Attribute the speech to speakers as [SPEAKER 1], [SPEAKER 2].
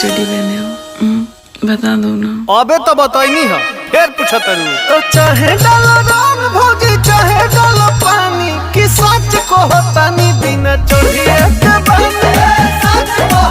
[SPEAKER 1] खिचड़ी बने हो? बता दो ना।
[SPEAKER 2] अबे तो बताइनी है, फिर पूछा तरू तो चाहे डालो रंग भोगी चाहे डालो पानी कि सच को होता नहीं बिना चोरिए के बने सच को